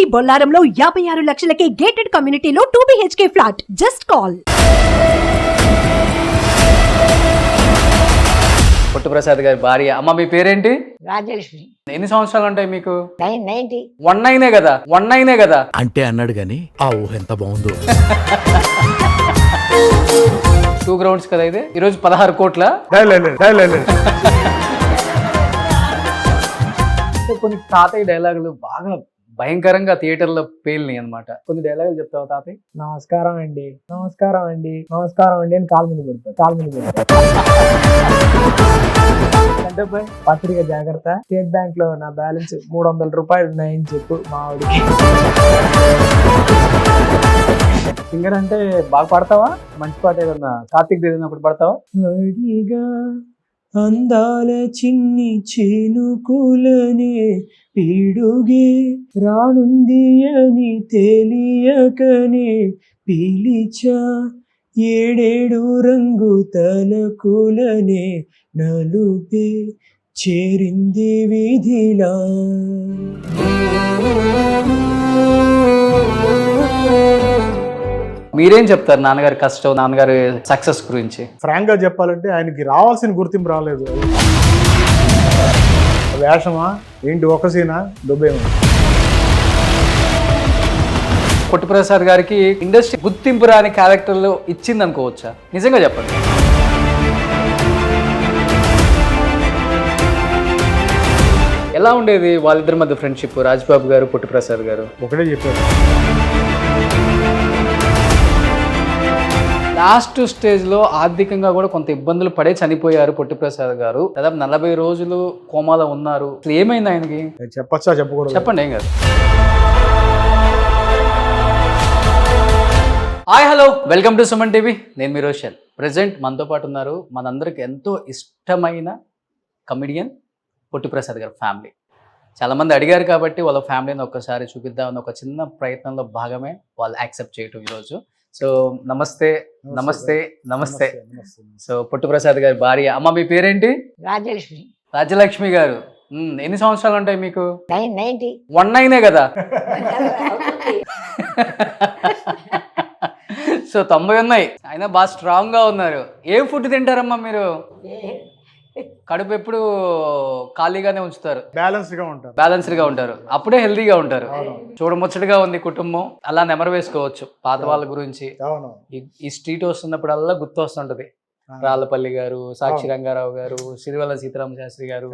మీ బొల్లారంలో 56 లక్షలకే gated కమ్యూనిటీలో 2 BHK flat. Just call. Puttuprasad గారి భార్య. అమ్మ మీ పేరేంటి? రాజలక్ష్మి. ఎన్ని సంవత్సరాలు ఉంటాయి మీకు? 90. 19 కదా అంటే అన్నాడు గాని ఆ ఊహ ఎంత బాగుందో. 2 గ్రౌండ్స్ కదా ఇది. ఈరోజు 16 కోట్ల. కొన్ని తాతయ్య డైలాగులు బాగా భయంకరంగా థియేటర్లో పేలినాయి అనమాట. కొన్ని డైలాగులు చెప్తావా తాతయ్య? నమస్కారం అండి అని కాలు మీద పెడతారు. అంటే పత్రిక జాగ్రత్త, స్టేట్ బ్యాంక్ లో నా బ్యాలెన్స్ 300 రూపాయలు ఉన్నాయని చెప్పు మా ఆవిడికి. సింగర్ అంటే బాగా పాడతావా? మంచి పాట ఏదన్నా కార్తీక్ దిగినప్పుడు పాడతావా? అడిగా అందాల చిన్ని చేనుకులనే పీడుగే రానుంది అని తెలియకనే పిలిచా, ఏడేడు రంగు తలకులనే నలుపే చేరింది విధిలా. మీరేం చెప్తారు నాన్నగారి కష్టం, నాన్నగారి సక్సెస్ గురించి? ఫ్రాంక్ గా చెప్పాలంటే ఆయనకి రావాల్సిన గుర్తింపు రాలేదు. వేషమా ఏంటి, ఒక సీనా దుబ్బేమా. పుట్టుప్రసాద్ గారికి ఇండస్ట్రీ గుర్తింపు రాని క్యారెక్టర్లు ఇచ్చింది అనుకోవచ్చా? నిజంగా చెప్పండి. ఎలా ఉండేది వాళ్ళిద్దరి మధ్య ఫ్రెండ్షిప్, రాజ్బాబు గారు పుట్టుప్రసాద్ గారు? ఒకటే చెప్పారు, లాస్ట్ స్టేజ్ లో ఆర్థికంగా కూడా కొంత ఇబ్బందులు పడే చనిపోయారు పుట్టుప్రసాద్ గారు. దాదాపు 40 రోజులు కోమాలో ఉన్నారు. అసలు ఏమైంది ఆయనకి? చెప్పచ్చా చెప్పకూడదు? చెప్పండి, ఏం కాదు. Hi, hello, welcome to Suman TV. నేను మీ రోషన్. ప్రెసెంట్ మనతో పాటు ఉన్నారు మనందరికి ఎంతో ఇష్టమైన కమెడియన్ పుట్టుప్రసాద్ గారి ఫ్యామిలీ. చాలా మంది అడిగారు కాబట్టి వాళ్ళ ఫ్యామిలీని ఒక్కసారి చూపిద్దామని ఒక చిన్న ప్రయత్నంలో భాగమే వాళ్ళు యాక్సెప్ట్ చేయటం ఈరోజు. సో నమస్తే. సో పుట్టుప్రసాద్ గారి భార్య. అమ్మ మీ పేరేంటి? రాజలక్ష్మి. రాజలక్ష్మి గారు. ఎన్ని సంవత్సరాలు ఉంటాయి మీకు? 90. 19 కదా. సో 90 ఉన్నాయి. అయినా బాగా స్ట్రాంగ్ గా ఉన్నారు. ఏం ఫుడ్ తింటారమ్మా మీరు? కడుపు ఎప్పుడు ఖాళీగానే ఉంచుతారు, బ్యాలెన్స్డ్ గా ఉంటారు, అప్పుడే హెల్దీగా ఉంటారు. చూడముచ్చటగా ఉంది కుటుంబం. అలా నెమరు వేసుకోవచ్చు పాత వాళ్ళ గురించి. ఈ స్ట్రీట్ వస్తున్నప్పుడల్లా గుర్తు వస్తుంటది. రాళ్ళపల్లి గారు, సాక్షి రంగారావు గారు, సిరివెల్ల సీతారామ శాస్త్రి గారు,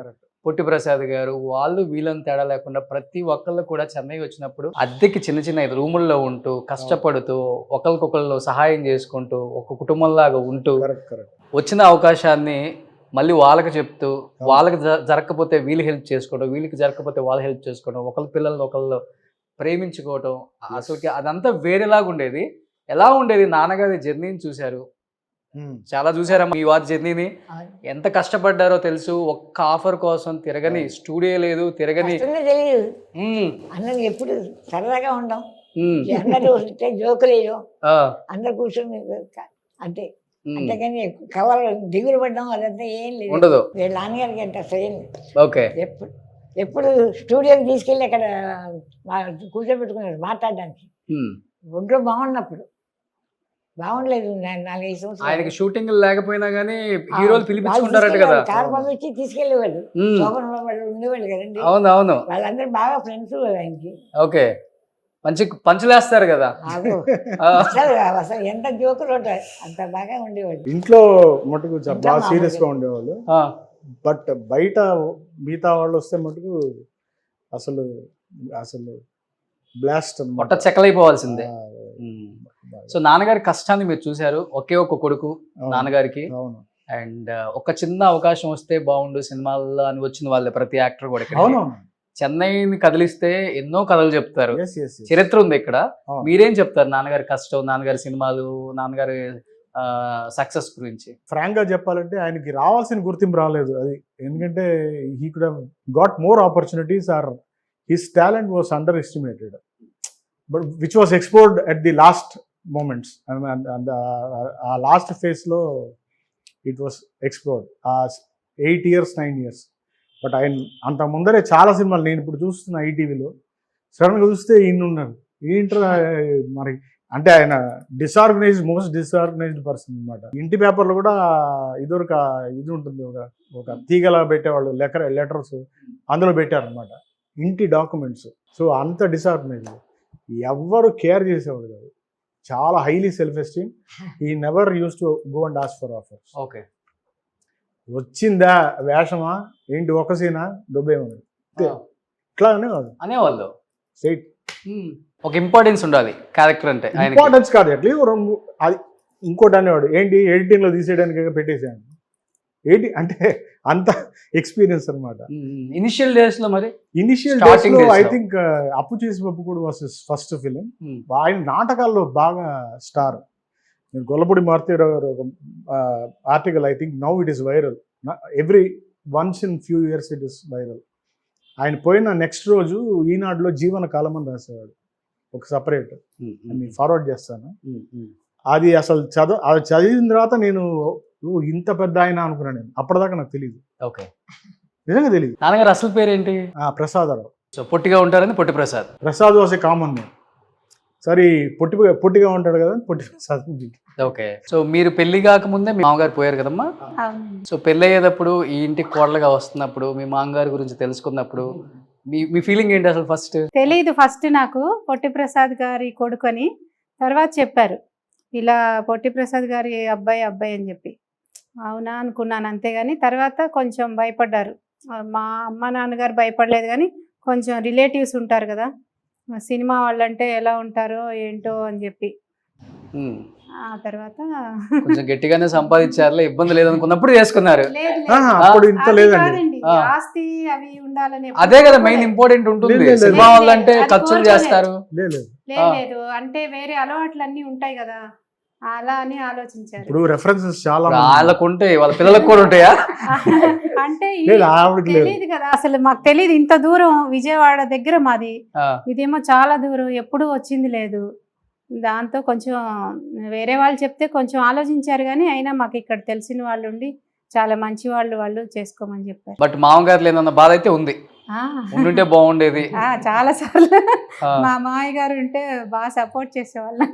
పుట్టిప్రసాద్ గారు, వాళ్ళు వీళ్ళని తేడా లేకుండా ప్రతి ఒక్కళ్ళు కూడా చెన్నై వచ్చినప్పుడు అద్దెకి చిన్న చిన్న రూముల్లో ఉంటూ కష్టపడుతూ ఒకరికొకళ్ళు సహాయం చేసుకుంటూ ఒక కుటుంబంలాగా ఉంటూ వచ్చిన అవకాశాన్ని మళ్ళీ వాళ్ళకి చెప్తూ, వాళ్ళకి జరగకపోతే వీళ్ళు హెల్ప్ చేసుకోవడం, వీళ్ళకి జరగకపోతే వాళ్ళు హెల్ప్ చేసుకోవడం, ఒకళ్ళ పిల్లల్ని ఒకళ్ళు ప్రేమించుకోవడం, అసలుకి అదంతా వేరేలాగా ఉండేది. ఎలా ఉండేది? నాన్నగారి జర్నీని చూశారు, చాలా చూసారమ్మా. ఈ వారి జర్నీని ఎంత కష్టపడ్డారో తెలుసు. ఒక్క ఆఫర్ కోసం తిరగని స్టూడియో లేదు, తిరగని తెలియదు. అందరికి ఎప్పుడు సరదాగా ఉండం, అందరూ జోకులేయో అందరు కూర్చొని అంతే. అంతేగాని కవర్ దిగులు పడ్డం అదంతా ఏం లేదు, ఉండదు. వీళ్ళ నాన్నగారికి అంటే అసలు ఏం లేదు. ఓకే. ఎప్పుడు స్టూడియోకి తీసుకెళ్ళి అక్కడ కూర్చోబెట్టుకున్నాడు మాట్లాడడానికి. ఒంట్లో బాగున్నప్పుడు, బాగుండలేదు 4-5 సంవత్సరాలు. ఆయనకి షూటింగ్ లేకపోయినా గానీ హీరోలు పిలిపించుకుంటారట కదా. కారు పంపించి తీసుకెళ్లేవాళ్ళు, శోభనంలో వాళ్ళు ఉండేవాళ్ళు కదండి. అవును, వాళ్ళందరూ బాగా ఫ్రెండ్స్ ఆయనకి. ఓకే. మంచి పంచులేస్తారు కదా. అసలు ఎంత జోకులు ఉంటాయి, అంత బాగా ఉండేవాళ్ళు. ఇంట్లో మటుకు బాగా సీరియస్ గా ఉండేవాళ్ళు. బట్ బయట మిగతా వాళ్ళు వస్తే మటుకు అసలు బ్లాస్ట్ మొట్ట చెక్కలైపోవాల్సిందే. సో నాన్నగారి కష్టాన్ని మీరు చూశారు. ఒకే ఒక కొడుకు నాన్నగారికి. అండ్ ఒక చిన్న అవకాశం వస్తే బాగుండు సినిమాల్లో అని వచ్చిన వాళ్ళే ప్రతి యాక్టర్ కూడా. చెన్నైని కదిలిస్తే ఎన్నో కథలు చెప్తారు, చరిత్ర ఉంది ఇక్కడ. మీరేం చెప్తారు నాన్నగారి కష్టం, నాన్నగారి సినిమాలు, నాన్నగారి సక్సెస్ గురించి? ఫ్రాంక్ గా చెప్పాలంటే ఆయనకి రావాల్సిన గుర్తింపు రాలేదు. అది ఎందుకంటే he could have got more opportunities or his talent was under estimated, but which was explored at the last moments. ఆ లాస్ట్ ఫేజ్ లో it was explored. 8 years 9 years. But ఆయన అంత ముందరే చాలా సినిమాలు నేను ఇప్పుడు చూస్తున్న ఈటీవీలో సడన్గా చూస్తే ఈయన ఉన్నాడు. ఏంట్రా మరి అంటే ఆయన మోస్ట్ డిసార్గనైజ్డ్ పర్సన్ అనమాట. ఇంటి పేపర్లో కూడా ఇదివరకు ఇది ఉంటుంది, ఒక తీగలా పెట్టేవాళ్ళు లెటర్స్ అందులో పెట్టారనమాట, ఇంటి డాక్యుమెంట్స్. సో అంత డిసార్గనైజ్డ్, ఎవ్వరు కేర్ చేసేవాడు కాదు, చాలా హైలీ సెల్ఫ్ ఎస్టీమ్. ఈ never use to go and ask for offers. Okay. వచ్చిందా వేషమా ఏంటి ఒక సీనా దుబ్బేమని ఇట్లా అనేవాళ్ళు. స్ట్రైట్. ఒక ఇంపార్టెన్స్ ఉండాలి క్యారెక్టర్ అంటే. ఇంపార్టెన్స్ కాదు, అట్లా అది ఇంకోటి అనేవాడు, ఏంటి ఎడిటింగ్లో తీసేయడానికి పెట్టేసాను ఏంటి అంటే అంత ఎక్స్పీరియన్స్ అనమాట. ఇనిషియల్ డేస్ లో మరి ఇనిషియల్ డేస్ లో ఐ థింక్ అప్పు చేసి పప్పు కూడా వాస్ ఫస్ట్ ఫిలిం. ఆయన నాటకాల్లో బాగా స్టార్. నేను గొల్లపూడి మారుతీరావు గారు ఒక article, I think now it is viral, every once in few years it is viral. ఆయన పోయిన నెక్స్ట్ రోజు ఈనాడులో జీవన కాలం అని రాసేవాడు, ఒక సపరేట్, నేను ఫార్వర్డ్ చేస్తాను. అది అసలు అది చదివిన తర్వాత నేను ఇంత పెద్ద ఆయన అనుకున్నాను. నేను అప్పటిదాకా నాకు తెలియదు. ఓకే. నిజంగా తెలియదు. నాన్నగారు అసలు పేరేంటి? ప్రసాదరావు. సో పొట్టిగా ఉంటారని పొట్టి Prasad. Prasad was a common name. సరే పొట్టిగా ఉంటాడు కదా పొట్టి ప్రసాద్. ఓకే. సో మీరు పెళ్లి కాకముందే మీ మామగారు పోయారు కదమ్మా. సో పెళ్ళి అయ్యేటప్పుడు ఈ ఇంటికి కోడలుగా వస్తున్నప్పుడు మీ మామగారి గురించి తెలుసుకున్నప్పుడు మీ ఫీలింగ్ ఏంటి అసలు? తెలీదు ఫస్ట్ నాకు పొట్టి ప్రసాద్ గారి కొడుకొని, తర్వాత చెప్పారు ఇలా పొట్టి ప్రసాద్ గారి అబ్బాయి అని చెప్పి. అవునా అనుకున్నాను అంతేగాని, తర్వాత కొంచెం భయపడ్డారు. మా అమ్మ నాన్నగారు భయపడలేదు కానీ కొంచెం రిలేటివ్స్ ఉంటారు కదా సినిమా వాళ్ళంటే ఎలా ఉంటారో ఏంటో అని చెప్పి. ఆ తర్వాత కొంచెం గట్టిగానే సంపాదించారులే, ఇబ్బంది లేదనుకున్నప్పుడు చేసుకున్నారు. ఆస్తి అవి ఉండాలని అదే కదా మెయిన్ ఇంపార్టెంట్ ఉంటుంది. సినిమా వాళ్ళంటే ఖర్చులు చేస్తారు. లేదు అంటే వేరే అలవాట్లు అన్ని ఉంటాయి కదా, అలా అని ఆలోచించారు. ఇప్పుడు రెఫరెన్సెస్ చాలా వాళ్ళకు ఉంటాయి, వాళ్ళ పిల్లలకు కూడా ఉంటాయా అంటే తెలియదు కదా అసలు, మాకు తెలియదు ఇంత దూరం. విజయవాడ దగ్గర మాది, ఇదేమో చాలా దూరం, ఎప్పుడు వచ్చింది లేదు. దాంతో కొంచెం వేరే వాళ్ళు చెప్తే కొంచెం ఆలోచించారు కానీ అయినా మాకు ఇక్కడ తెలిసిన వాళ్ళు ఉండి చాలా మంచి వాళ్ళు చేసుకోమని చెప్పారు. బట్ మామగారు లేదన్న బాధ అయితే ఉంది, ఉండుంటే బాగుండేది. చాలా సార్లు మా మామయ్య గారు ఉంటే బాగా సపోర్ట్ చేసేవాళ్ళు.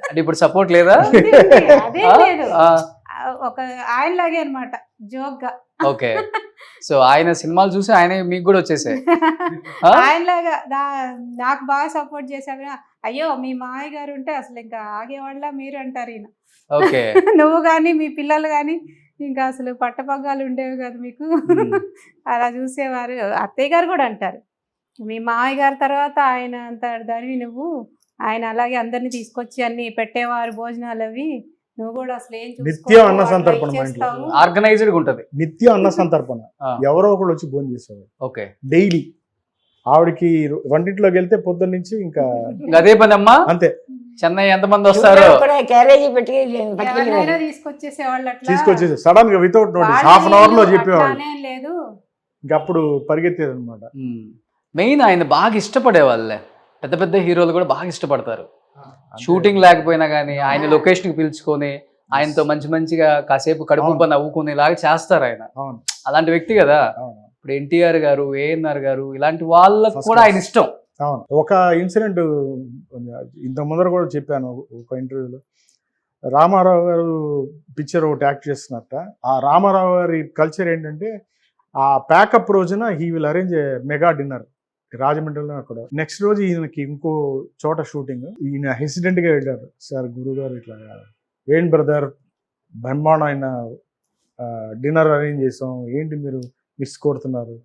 అంటే ఇప్పుడు సపోర్ట్ లేదా? అదే లేదు, ఒక ఆయనలాగే అనమాట, జోక్ గా. ఓకే. సో ఆయన సినిమాలు చూసి ఆయన మీకు కూడా వచ్చేసాయి. ఆయనలాగా నాకు బాగా సపోర్ట్ చేశాడు. అయ్యో మీ మామయ్య గారు ఉంటే అసలు ఇంకా ఆగేవాళ్ళ మీరు అంటారు ఈయన. ఓకే. నువ్వు కానీ మీ పిల్లలు కానీ ఇంకా అసలు పట్టపగ్గాలు ఉండేవి కదా మీకు, అలా చూసేవారు. అత్తయ్య గారు కూడా అంటారు మీ మామయ్య గారి తర్వాత ఆయన అంటారు దానివి నువ్వు, ఆయన అలాగే అందరినీ తీసుకొచ్చి అన్ని పెట్టేవారు భోజనాలు అవి, నువ్వు కూడా అసలు ఏం నిత్యం అన్న సంతర్పణ, ఆర్గనైజ్డ్ ఉంటది. నిత్యం అన్న సంతర్పణ, ఎవరో ఒకళ్ళు వచ్చి భోజనం చేసేవారు. ఓకే. డైలీ ఆవిడకి వంటింట్లోకి వెళ్తే పొద్దున్న నుంచి ఇంకా అదే పని అమ్మా. అంతే. చెన్నై ఎంతమంది వస్తారు క్యారేజీ పెట్టి తీసుకొచ్చేసి సడన్ గా without notice half an hour లో చెప్పేవాళ్ళు. లేదు ఇంకా అప్పుడు పరిగెత్తేది అనమాట. మెయిన్ ఆయన బాగా ఇష్టపడే వాళ్ళే, పెద్ద పెద్ద హీరోలు కూడా బాగా ఇష్టపడతారు. షూటింగ్ లేకపోయినా కానీ ఆయన లొకేషన్ కి పిలుచుకొని ఆయనతో మంచిగా కాసేపు కడుపు నవ్వుకునేలాగా చేస్తారు ఆయన. అలాంటి వ్యక్తి కదా. ఇప్పుడు ఎన్టీఆర్ గారు, ఏఎన్ఆర్ గారు, ఇలాంటి వాళ్ళకు కూడా ఆయన ఇష్టం. అవును. ఒక ఇన్సిడెంట్ ఇంత ముందర కూడా చెప్పాను ఒక ఇంటర్వ్యూలో. రామారావు గారు పిక్చర్ ఒకటి యాక్ట్ చేస్తున్నట్ట. ఆ రామారావు గారి కల్చర్ ఏంటంటే ఆ ప్యాకప్ రోజున he will arrange mega dinner రాజమండ్రిలో. అక్కడ నెక్స్ట్ రోజు ఈయనకి ఇంకో చోట షూటింగ్. ఈయన హెసిడెంట్ గా వెళ్ళారు. సార్ గురుగారు ఇట్లా ఏంటి బ్రదర్ బ్రహ్మాండమైన డిన్నర్ అరేంజ్ చేసాం, ఏంటి మీరు మిస్ కొడుతున్నారు,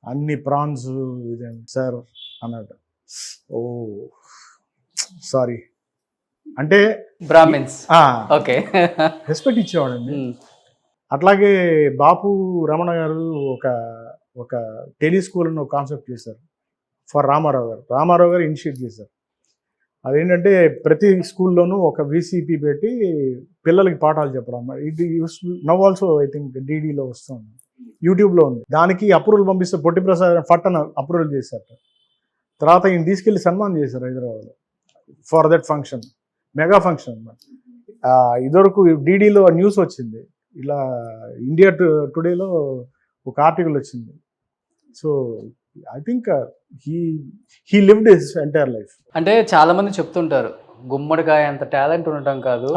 అన్ని ప్రాన్స్ ఇదే సార్ అన్నాడు. ఓ సారీ అంటే బ్రాహ్మిన్స్. ఓకే. రెస్పెక్ట్ ఇచ్చేవాడండి. అట్లాగే బాపు రమణ గారు ఒక టెలిస్కూల్ అని ఒక కాన్సెప్ట్ చేశారు ఫర్ రామారావు గారు ఇనిషియేట్ చేశారు. అదేంటంటే ప్రతి స్కూల్లోనూ ఒక VCP పెట్టి పిల్లలకి పాఠాలు చెప్పడం. ఇది నవ్ ఆల్సో ఐ థింక్ DDలో వస్తుంది, యూట్యూబ్లో ఉంది. దానికి అప్రూవల్ పంపిస్తే పొట్టి ప్రసాద్ ఫట్టన అప్రూవల్ చేశారు. తర్వాత ఈయన తీసుకెళ్లి సన్మానం చేశారు హైదరాబాద్లో for that function, mega function అన్నమాట. ఇదివరకు DDలో న్యూస్ వచ్చింది, ఇలా ఇండియా టుడేలో ఒక ఆర్టికల్ వచ్చింది. So I think he lived his entire life. అంటే చాలా మంది చెప్తుంటారు గుమ్మడికాయ అంత టాలెంట్ ఉండటం కాదు,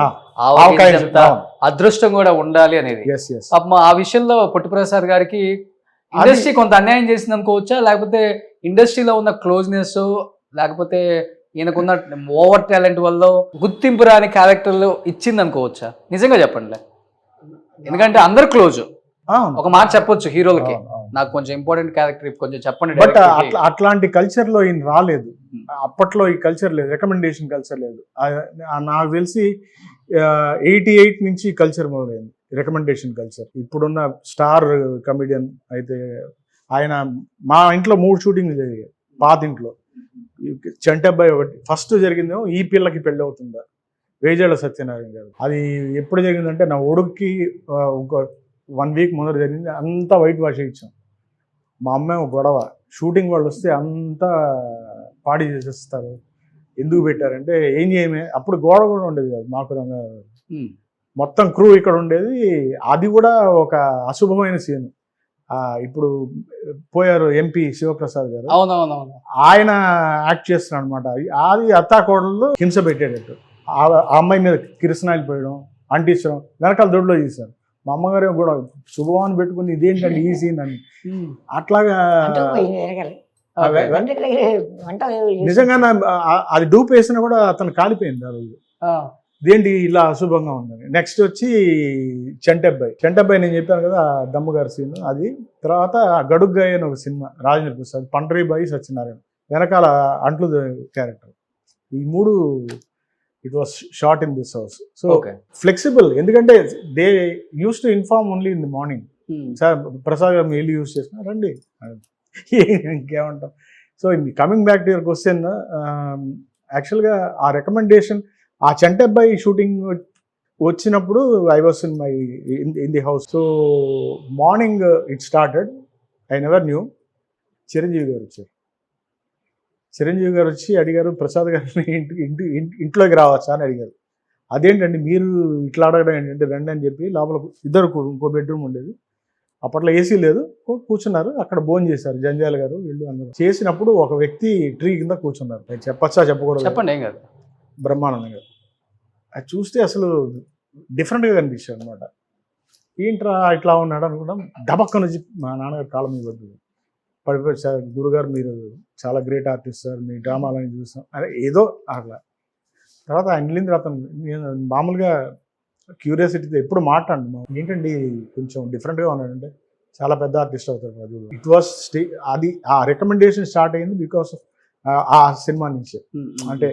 ఆవకాయ ఆవకాయ అంత అదృష్టం కూడా ఉండాలి అనేది. Yes yes. పాపం ఆ విషయంలో పొట్టి ప్రసాద్ గారికి ఇండస్ట్రీ కొంత అన్యాయం చేసింది అనుకోవచ్చా, లేకపోతే ఇండస్ట్రీలో ఉన్న క్లోజ్నెస్, లేకపోతే ఈయనకున్న ఓవర్ టాలెంట్ వల్ల గుర్తింపు రాని క్యారెక్టర్లు ఇచ్చింది అనుకోవచ్చా? నిజంగా చెప్పండి, ఎందుకంటే అందరు క్లోజ్, ఒక మాట చెప్పొచ్చు హీరోలకి, నాకు కొంచెం ఇంపార్టెంట్ క్యారెక్టర్ కొంచెం చెప్పండి. బట్ అట్లాంటి కల్చర్ లో ఈయన రాలేదు. అప్పట్లో ఈ కల్చర్ లేదు, రికమెండేషన్ కల్చర్ లేదు. నాకు తెలిసి 88 నుంచి కల్చర్ మొదలైంది, రికమెండేషన్ కల్చర్. ఇప్పుడున్న స్టార్ కమెడియన్ అయితే ఆయన మా ఇంట్లో 3 షూటింగ్లు జరిగాయి పాత ఇంట్లో. చంటబ్బాయి ఒకటి ఫస్ట్ జరిగిందేమో ఈ పిల్లకి పెళ్ళి అవుతుందా, వేజాళ్ళ సత్యనారాయణ గారు. అది ఎప్పుడు జరిగిందంటే నా ఒడుక్కి ఒక 1 వీక్ ముందర జరిగింది. అంతా వైట్ వాష్ ఇచ్చాం. మా అమ్మాయి ఒక గొడవ, షూటింగ్ వాళ్ళు వస్తే అంతా పాడి చేసేస్తారు, ఎందుకు పెట్టారంటే ఏం చేయమే. అప్పుడు గోడ కూడా ఉండేది కాదు మాకు, మొత్తం క్రూ ఇక్కడ ఉండేది. అది కూడా ఒక అశుభమైన సీన్. ఇప్పుడు పోయారు ఎంపీ శివప్రసాద్ గారు, అవునవునవును, ఆయన యాక్ట్ చేస్తున్నాడు అనమాట. అది అత్తాకోడళ్ళు హింస పెట్టేటట్టు, ఆ అమ్మాయి మీద కిరసనాయిలు పోయడం, అంటించడం, వెనకాల దొడ్లో తీశారు. మా అమ్మగారు కూడా శుభవాన్ని పెట్టుకుని ఇదేంటండి ఈ సీన్ అని. అట్లాగా నిజంగా అది డూప్ వేసినా కూడా అతను కాలిపోయింది ఆ రోజు. ఇదేంటి ఇలా అశుభంగా ఉందని. నెక్స్ట్ వచ్చి చంటబ్బాయి నేను చెప్పాను కదా దమ్ముగారి సీన్. అది తర్వాత గడుగ్గాయ అని ఒక సినిమా, రాజేంద్ర ప్రసాద్, పండరీబాయి సత్యనారాయణ, వెనకాల అంట్లు క్యారెక్టర్. ఈ 3 it was short in this house. So flexible, ఎందుకంటే they use to inform only in the morning. Sir Prasad గారు మీరు యూస్ చేసిన రండి, ఇంకేమంటాం. So coming back to your question, యాక్చువల్గా ఆ రికమెండేషన్, ఆ చంటబ్బాయి షూటింగ్ వచ్చినప్పుడు I was in the house. So morning it started, I never knew. Chiranjeevi గారు వచ్చారు. చిరంజీవి గారు వచ్చి అడిగారు, ప్రసాద్ గారిని ఇంట్లోకి రావచ్చా అని అడిగారు. అదేంటండి మీరు ఇట్లా అడగడం ఏంటంటే రండి అని చెప్పి లోపల ఇద్దరు, ఇంకో బెడ్రూమ్ ఉండేది. అప్పట్లో ఏసీ లేదు, కూర్చున్నారు. అక్కడ భోజనం చేశారు జంజాల గారు వీళ్ళు అందరూ. చేసినప్పుడు ఒక వ్యక్తి ట్రీ కింద కూర్చున్నారు. చెప్పచ్చా చెప్పకూడదు? చెప్పండి, ఏం కాదు. బ్రహ్మానందం గారు. అది చూస్తే అసలు డిఫరెంట్గా కనిపించాడు అనమాట. ఏంట్రా ఇట్లా ఉన్నాడు అనుకున్నాం. డబక్క నుంచి మా నాన్నగారు కాలం మీద పడిపోయి, సార్ గురుగారు మీరు చాలా గ్రేట్ ఆర్టిస్ట్ సార్, మీ డ్రామాలని చూసాం అదే ఏదో అట్లా. తర్వాత ఆయన వెళ్ళిన తర్వాత నేను మామూలుగా క్యూరియాసిటీతో ఎప్పుడు మాట్లాడు, ఏంటండి కొంచెం డిఫరెంట్గా ఉన్నాడంటే చాలా పెద్ద ఆర్టిస్ట్ అవుతాడు అది. ఇట్ వాస్ అది ఆ రికమెండేషన్ స్టార్ట్ అయింది బికాస్ ఆఫ్ ఆ సినిమా నుంచి. అంటే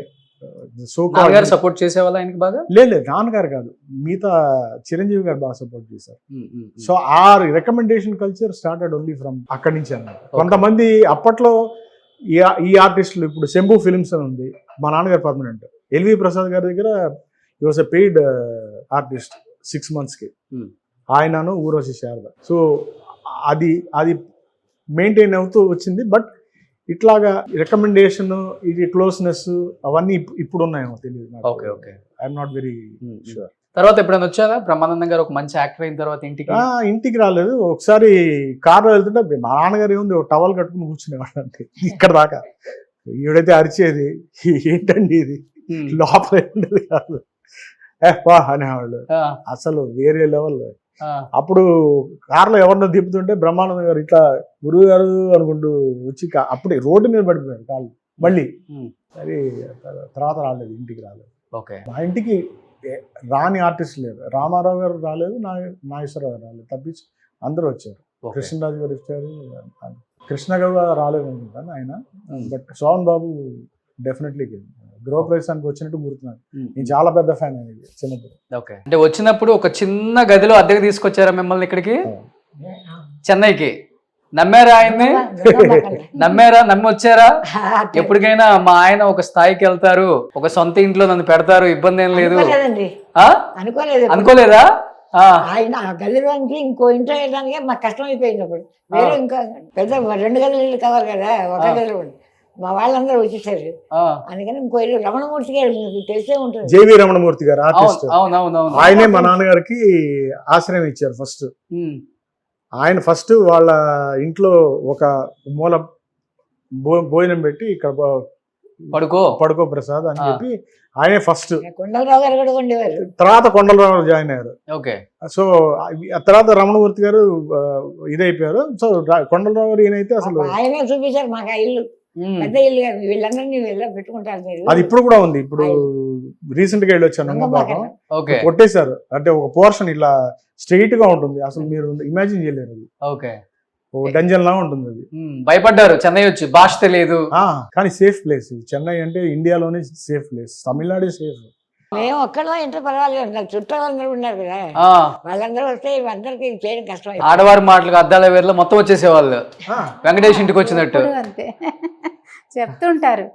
సపోర్ట్ చేసేవాళ్ళు ఆయనకి బాగా? లేదు, నాన్నగారు కాదు, మిగతా చిరంజీవి గారు బాగా సపోర్ట్ చేశారు. సో ఆ recommendation culture started only from అక్కడి నుంచి అన్నమాట. కొంతమంది అప్పట్లో ఈ ఆర్టిస్టులు, ఇప్పుడు శంభు ఫిల్మ్స్ అని ఉంది, మా నాన్నగారు పర్మనెంట్. ఎల్వి ప్రసాద్ గారి దగ్గర ఈ was a paid artist 6 months ఆయనను ఊర్వశి శారద. సో అది మెయింటైన్ అవుతూ వచ్చింది. బట్ ఇట్లాగా రికమెండేషన్, ఇది క్లోజ్నెస్ అవన్నీ ఇప్పుడు ఉన్నాయేమో తెలియదు. I'm not very sure. తర్వాత ఎప్పుడైనా వచ్చారా బ్రహ్మానందం గారు ఒక మంచి యాక్టర్ అయిన తర్వాత ఇంటికి రాలేదు. ఒకసారి కార్లో వెళ్తుంటే మా నాన్నగారు ఏముంది, ఒక టవల్ కట్టుకుని కూర్చునేవాడు అంటే ఇక్కడ దాకా. ఈవిడైతే అరిచేది, ఏంటండి ఇది, లోపల ఉండేది కాదు అనేవాళ్ళు. అసలు వేరే లెవెల్. అప్పుడు కార్లో ఎవరినో దిప్పుతుంటే బ్రహ్మానందం గారు ఇట్లా గురువు గారు అనుకుంటూ వచ్చి అప్పుడే రోడ్డు మీద పడిపోయారు కాళ్ళు. మళ్ళీ అది తర్వాత రాలేదు, ఇంటికి రాలేదు. మా ఇంటికి రాని ఆర్టిస్ట్ లేరు. రామారావు గారు రాలేదు, నాగేశ్వరరావు గారు రాలేదు, తప్పించి అందరూ వచ్చారు. కృష్ణరాజు గారు వచ్చారు, కృష్ణ గారు రాలేదు అనుకుంటాను ఆయన. బట్ సోహన్ బాబు డెఫినెట్లీ గృహప్రవేశానికి వచ్చినట్టు గుర్తున్నాను. నేను చాలా పెద్ద ఫ్యాన్ అనేది చిన్నప్పుడు. అంటే వచ్చినప్పుడు ఒక చిన్న గదిలో అద్దెకి తీసుకొచ్చారా మిమ్మల్ని ఇక్కడికి చెన్నైకి? నమ్మారా ఆయన్ని? నమ్మి వచ్చారా? ఎప్పటికైనా మా ఆయన ఒక స్థాయికి వెళ్తారు, ఒక సొంత ఇంట్లో నన్ను పెడతారు, ఇబ్బంది ఏం లేదు అనుకోలేదా? ఆయన గదిలోంచి ఇంకో ఇంట్లో వెళ్ళడానికి మాకు కష్టం అయిపోయింది. అప్పుడు వేరే ఇంకా పెద్ద 2 గదులు కావాలి కదా, ఒక గదిలో మా వాళ్ళందరూ వచ్చేసారు. అందుకని ఇంకో ఇల్లు రమణమూర్తి గారు తెలిసే ఉంటుంది, జేవి రమణమూర్తి గారు ఆర్టిస్ట్. ఆయనే మా నాన్నగారికి ఆశ్రయం ఇచ్చారు ఫస్ట్. ఆయన ఫస్ట్ వాళ్ళ ఇంట్లో ఒక మూల భోజనం పెట్టి ఇక్కడ పడుకో ప్రసాద్ అని చెప్పి ఆయనే ఫస్ట్. కొండలరావు గారు కూడా ఉండేవారు. తర్వాత కొండలరావు జాయిన్ అయ్యారు. ఓకే. సో ఆ తర్వాత రమణమూర్తి గారు ఇదైపోయారు. సో కొండలరావు గారు ఈయనైతే అసలు ఆయనే చూపించారు మాకు ఆ ఇల్లు, పెద్ద ఇల్లు కాదు, వీళ్ళందరినీ వీళ్ళ పెట్టుకుంటారు మీరు. అది ఇప్పుడు కూడా ఉంది. ఇప్పుడు రీసెంట్ గా వెళ్ళొచ్చాను, కొట్టేశారు. అంటే ఒక పోర్షన్ ఇలా స్ట్రెయిట్ గా ఉంటుంది, అసలు మీరు ఇమాజిన్ చేయలేరు. అది ఓకే, డంజన్ లా ఉంటుంది. అది భయపడ్డారు చెన్నై వచ్చి, భాష తెలియదు కానీ సేఫ్ ప్లేస్. చెన్నై అంటే ఇండియాలోనే సేఫ్ ప్లేస్, తమిళనాడు సేఫ్. మేము ఒక్కడో ఇంటర్ పర్వాలేదు, చుట్టాలందరూ ఉన్నారు కదా, వాళ్ళందరూ వస్తే అందరికి చేయడం కష్టం. ఆడవారి మాటలకు అద్దాల వేర్లో మొత్తం వచ్చేసేవాళ్ళు, వెంకటేష్ ఇంటికి వచ్చినట్టు. అంతే చెప్తుంటారు.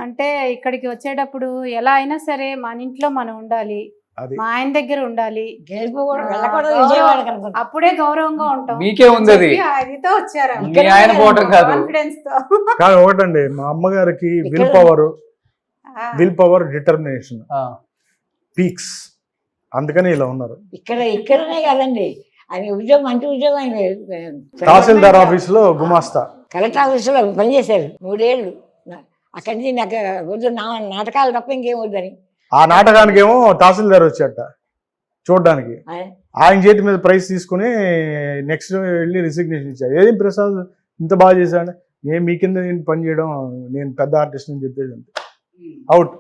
అంటే ఇక్కడికి వచ్చేటప్పుడు ఎలా అయినా సరే మన ఇంట్లో మనం ఉండాలి, మా ఆయన దగ్గర ఉండాలి, అప్పుడే గౌరవంగా ఉంటాం. మీకే ఉంది అది, అదితో వచ్చారు ఆయన పోవటం కాదు, కాన్ఫిడెన్స్ తో. కానీ ఒకటండి, మా అమ్మగారికి విల్ పవర్ డిటర్మినేషన్ పీక్స్, అందుకని ఇలా ఉన్నారు. ఇక్కడనే కాదండి, అది ఉద్యోగం, మంచి ఉద్యోగం. ఆయన తహసీల్దార్ ఆఫీస్ లో గుమాస్తా, కలెక్టర్ ఆఫీస్ లో పనిచేశారు 3 ఏళ్ళు. అక్కడి నుంచి నాకు వద్దు, నాటకాలు తప్ప ఇంకేం వద్దని. ఆ నాటకానికి ఏమో తహసీల్దార్ వచ్చాట చూడడానికి, ఆయన చేతి మీద ప్రైజ్ తీసుకుని నెక్స్ట్ వెళ్ళి రిసిగ్నేషన్ ఇచ్చారు. ఏది ప్రసాద్ ఇంత బాగా చేశాడు, నేను మీ కింద పని చేయడం, నేను పెద్ద ఆర్టిస్ట్ అని చెప్పేది. అవుట్,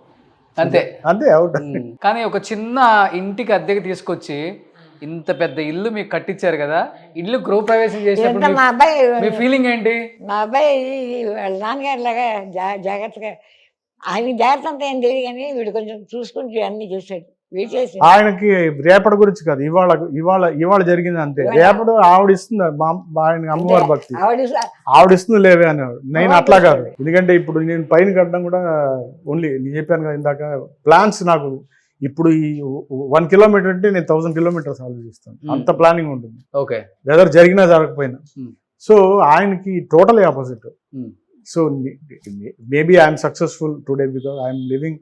అంతే అంతే, అవుట్. కానీ ఒక చిన్న ఇంటికి అద్దెకి తీసుకొచ్చి ఇంత పెద్ద ఇల్లు మీకు కట్టించారు కదా, ఇల్లు గృహప్రవేశం చేసినప్పుడు మా అబ్బాయి, మీ ఫీలింగ్ ఏంటి? మా అబ్బాయి వాళ్ళ నాన్నగారు లాగా జాగ్రత్తగా, ఆయన జాగ్రత్త అంతా ఏం తెలియదు కానీ వీడు కొంచెం చూసుకుంటూ అన్ని చూసాడు. ఆయనకి రేపటి గురించి కాదు, ఇవాళ జరిగింది అంతే. రేపటి ఆవిడ ఇస్తుంది, ఆయన అమ్మవారి భక్తి ఆవిడ ఇస్తుంది లేవే అనేవాడు. నేను అట్లా కాదు, ఎందుకంటే ఇప్పుడు నేను పైన కట్టడం కూడా ఓన్లీ, నేను చెప్పాను కదా ఇందాక, ప్లాన్స్ నాకు ఇప్పుడు ఈ 1 కిలోమీటర్ అంటే నేను 1000 కిలోమీటర్స్ ఆలోచిస్తాను, అంత ప్లానింగ్ ఉంటుంది. ఓకే, వెదర్ జరిగినా జరగకపోయినా. సో ఆయనకి totally opposite. So maybe I'm successful today because I'm living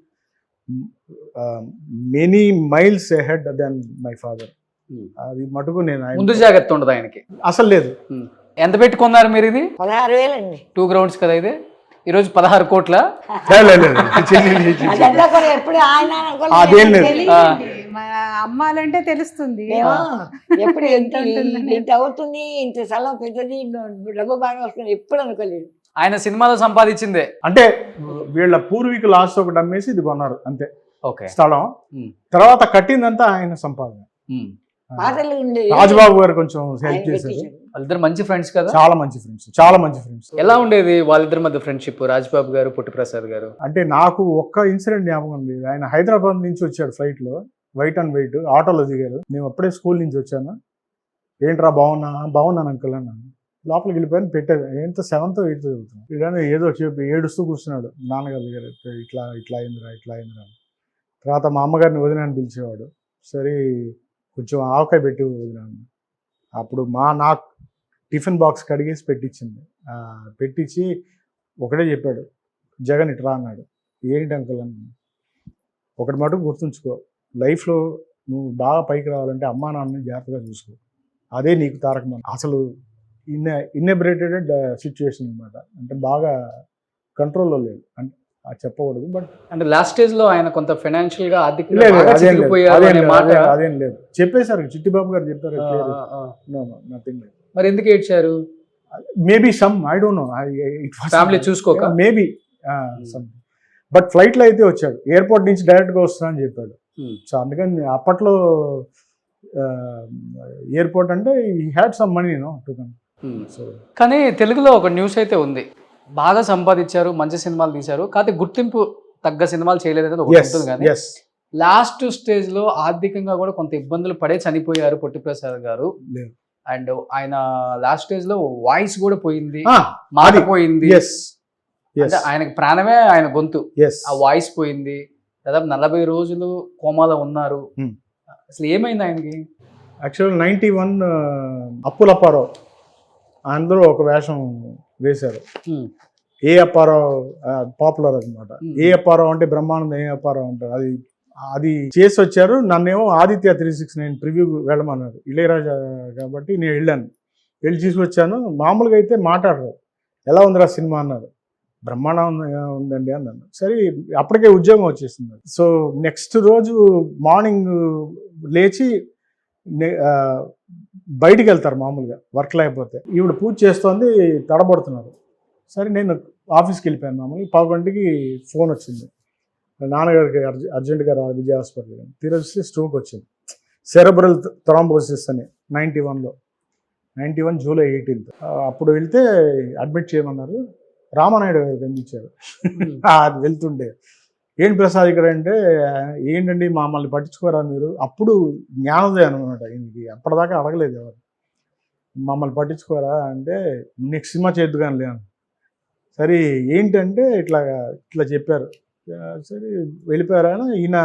many miles ahead then my father. అది మటుకు నేను ముందు జాగ్రత్త ఉండదు ఆయనకి అసలు లేదు. ఎంత పెట్టుకున్నారు మీరు? ఇది 16,000 అండి, 2 గ్రౌండ్స్ కదా ఇది. ఈరోజు 16 కోట్ల. అదేం లేదు, అమ్మాలంటే తెలుస్తుంది ఎప్పుడు ఇంత అవుతుంది, ఇంత స్థలం పెద్దది, డబ్బు బాగా వస్తుంది ఎప్పుడు అనుకోలేదు. ఆయన సినిమాలో సంపాదించిందే, అంటే వీళ్ళ పూర్వీకులు ఆస్తి ఒకటి అమ్మేసి ఇది కొన్నారు అంతే. ఓకే, స్థలం తర్వాత కట్టిందంతా ఆయన సంపాదన. పాటలు రాజబాబు గారు కొంచెం హెల్ప్ చేశారు. వాళ్ళిద్దరు మంచి ఫ్రెండ్స్ కదా, చాలా మంచి ఫ్రెండ్స్. ఎలా ఉండేది వాళ్ళిద్దరి మధ్య ఫ్రెండ్షిప్, రాజబాబు గారు పొట్టి ప్రసాద్ గారు? అంటే నాకు ఒక్క ఇన్సిడెంట్ జ్ఞాపకం ఉంది. ఆయన హైదరాబాద్ నుంచి వచ్చాడు ఫ్లైట్ లో, వైట్ అండ్ వైట్ ఆటోలో దిగారు. నేను అప్పుడే స్కూల్ నుంచి వచ్చాను. ఏంట్రా బాగున్నాను అంకుల్ అన్నాను. లోపలికి వెళ్ళిపోయాను, పెట్టేది. ఎంత 7th or 8th చదువుతున్నాను. ఇలా ఏదో చెప్పి ఏడుస్తూ కూర్చున్నాడు నాన్నగారి దగ్గర, ఇట్లా అయిందిరా. తర్వాత మా అమ్మగారిని వదినాన్ని పిలిచేవాడు. సరే కొంచెం ఆవకాయ పెట్టి వదినాను. అప్పుడు నాకు టిఫిన్ బాక్స్ కడిగేసి పెట్టించి ఒకటే చెప్పాడు, జగన్ ఇట్రా అన్నాడు. ఏంటి అంకుల్ అన్నాను. ఒకటి మటుకు గుర్తుంచుకో, లైఫ్లో నువ్వు బాగా పైకి రావాలంటే అమ్మా నాన్నని జాగ్రత్తగా చూసుకో, అదే నీకు తారక మంత్రం. అసలు ఇన్ఎబరేటెడ్ సిచ్యువేషన్ అనమాట, అంటే బాగా కంట్రోల్లో లేదు అంటే చెప్పకూడదు. బట్ అంటే లాస్ట్ స్టేజ్ లో ఆయన కొంత ఫైనాన్షియల్ గా అదేం లేదు, చెప్పేశారు. చిట్టిబాబు గారు చెప్పారు, నథింగ్ లేదు. మరి ఎందుకు ఏడ్చారు? Maybe some I don't know, family చూసుకోక మేబీ సమ్. బట్ ఫ్లైట్ లో అయితే వచ్చాడు, ఎయిర్పోర్ట్ నుంచి డైరెక్ట్ గా వస్తున్నా అని చెప్పాడు. సో అందుకని అప్పట్లో ఎయిర్పోర్ట్ అంటే ఈ had some money to come. కానీ తెలుగులో ఒక న్యూస్ అయితే ఉంది, బాగా సంపాదించారు, మంచి సినిమాలు తీశారు, కాకపోతే గుర్తింపు తగ్గ సినిమాలు చేయలేదు కానీ లాస్ట్ స్టేజ్ లో ఆర్థికంగా కూడా కొంత ఇబ్బందులు పడే చనిపోయారు పొట్టి ప్రసాద్ గారు. అండ్ ఆయన లాస్ట్ స్టేజ్ లో వాయిస్ కూడా పోయింది, మాట పోయింది. అంటే ఆయనకి ప్రాణమే ఆయన గొంతు, ఆ వాయిస్ పోయింది. దాదాపు 40 రోజులు కోమాలో ఉన్నారు. అసలు ఏమైంది ఆయనకి? యాక్చువల్ 91 అప్పులప్పారావు అందరూ ఒక వేషం వేశారు. ఏ అప్పారావు పాపులర్ అనమాట. ఏ అప్పారావు అంటే బ్రహ్మానందం, ఏ అప్పారావు అంటారు. అది చేసి వచ్చారు. నన్నేమో ఆదిత్య 369 ప్రివ్యూ వెళ్ళమన్నారు, ఇళయరాజా కాబట్టి నేను వెళ్ళి తీసుకొచ్చాను. మామూలుగా అయితే మాట్లాడరు, ఎలా ఉందిరా సినిమా అన్నారు. బ్రహ్మాండంగా ఉందండి అన్నాను. సరే అప్పటికే ఉద్యోగం వచ్చేసింది. సో నెక్స్ట్ రోజు మార్నింగ్ లేచి బయటికి వెళ్తారు మామూలుగా వర్క్ లేకపోతే. ఈవిడ పూజ చేస్తోంది, తడబడుతున్నారు. సరే నేను ఆఫీస్కి వెళ్ళిపోయాను. మామూలుగా 11కి ఫోన్ వచ్చింది, నాన్నగారికి అర్జెంటుగా రా విజయ హాస్పిటల్. తిరిగి స్ట్రోక్ వచ్చింది, సెరెబ్రల్ థ్రాంబోసిస్ అని 91 జూలై 18th. అప్పుడు వెళ్తే అడ్మిట్ చేయమన్నారు. రామానాయుడు గారు కనిపించారు. అది వెళ్తుండే, ఏంటి ప్రసాద్ ఇక్కడ అంటే, ఏంటండి మమ్మల్ని పట్టించుకోరా మీరు? అప్పుడు జ్ఞానోదయం అనమాట ఈయనకి, అప్పటిదాకా అడగలేదు ఎవరు, మమ్మల్ని పట్టించుకోరా అంటే నెక్స్ట్ సినిమా చేద్దు కానీ లేను. సరే ఏంటంటే ఇట్లా చెప్పారు. సరే వెళ్ళిపోయారు. ఆయన ఈయన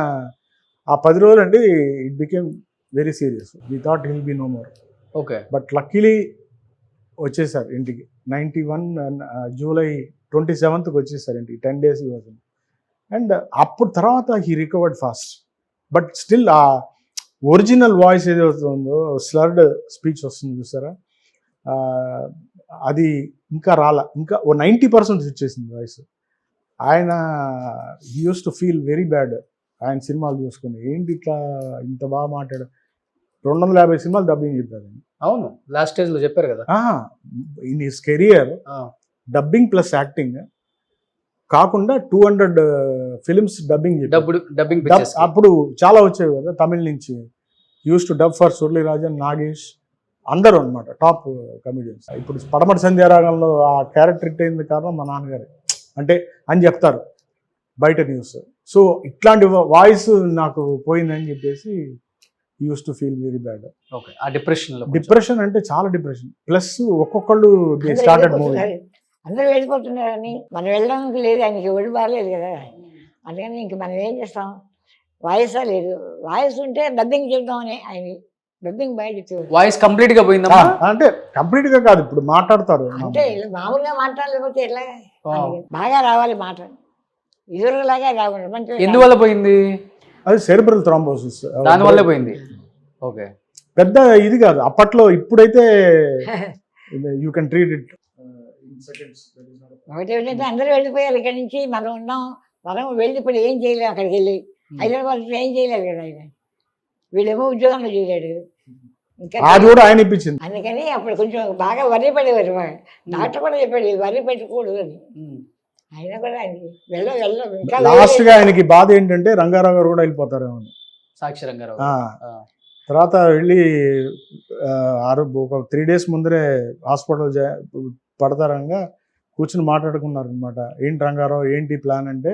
ఆ 10 రోజులు అంటే it became very serious. We thought he'll be no more. Okay. But luckily వచ్చేసారు ఇంటికి. 91 జూలై 27th వచ్చేసారు ఇంటికి. 10 days వచ్చింది. అండ్ అప్పుడు తర్వాత he recovered fast. But still ఆ ఒరిజినల్ వాయిస్ ఏదైతే ఉందో, స్లర్డ్ స్పీచ్ వస్తుంది చూసారా, అది ఇంకా ఇంకా 90% వచ్చేసింది వాయిస్. ఆయన he use to feel very bad. ఆయన సినిమాలు చూసుకుని ఏంటి ఇట్లా ఇంత బాగా మాట్లాడు. 250 సినిమాలు డబ్బింగ్ చెప్పారు. అవును, లాస్ట్ స్టేజ్లో చెప్పారు కదా. In his career dubbing plus acting కాకుండా 200 ఫిలిమ్స్ డబ్బింగ్. అప్పుడు చాలా వచ్చేవి కదా తమిళ నుంచి. Use to dub for Surulirajan, Nagesh, అందరూ అనమాట టాప్ కమెడియన్స్. ఇప్పుడు పడమటి సంధ్యారాగంలో ఆ క్యారెక్టర్ హిట్ అయింది కారణం మా నాన్నగారే అంటే అని చెప్తారు బయట న్యూస్. సో ఇట్లాంటి వాయిస్ నాకు పోయిందని చెప్పేసి use to feel very bad. Okay. ఆ డిప్రెషన్ అంటే చాలా డిప్రెషన్. ప్లస్ ఒక్కొక్కళ్ళు దే స్టార్టెడ్ మూవీ. అందరూ వెళ్ళిపోతున్నారని మనం వెళ్ళడానికి లేదు, ఆయనకి ఒడి బాగలేదు కదా. అందుకని ఇంక మనం ఏం చేస్తాం, వాయిసా లేదు. వాయిస్ ఉంటే డబ్బింగ్ చెప్తామని ఆయన డబ్బింగ్ బయట వాయిస్ కంప్లీట్ గా పోయిందా? అంటే కంప్లీట్ గా కాదు, ఇప్పుడు మాట్లాడతారు అంటే మామూలుగా మాట్లాడలేకపోతే ఎట్లా, బాగా రావాలి మాట, ఇదివరలాగా రావాలి. ఎందువల్ల పోయింది? అది సెరెబ్రల్ థ్రాంబోసిస్, దాని వల్లే పోయింది. ఓకే. పెద్ద ఇది కాదు అప్పట్లో. ఇప్పుడైతే you can treat it in seconds. ఒకటి ఏంటంటే అందరూ వెళ్ళిపోయారు ఇక్కడి నుంచి, మనం ఉన్నాం. మనం వెళ్ళి ఇప్పుడు ఏం చేయలేము, అక్కడికి వెళ్ళి హైదరాబాద్ ఏం చేయలేదు కదా ఆయన. వీళ్ళేమో ఉద్యోగంలో చేయలేడు ఇంకా, అది కూడా ఆయన ఇప్పించింది. అందుకని అప్పుడు కొంచెం బాగా వర్రీ పడేవారు. డాక్టర్ కూడా చెప్పాడు వర్రీ పెట్టకూడదు అని. ఆయన కూడా ఇంకా లాస్ట్ గా ఆయనకి బాధ ఏంటంటే రంగారావు గారు కూడా వెళ్ళిపోతారేమో. సాక్షి రంగారావు తర్వాత వెళ్ళి ఒక 3 days ముందరే హాస్పిటల్ పడతారంగా కూర్చుని మాట్లాడుకున్నారు అనమాట. ఏంటి రంగారావు ఏంటి ప్లాన్ అంటే,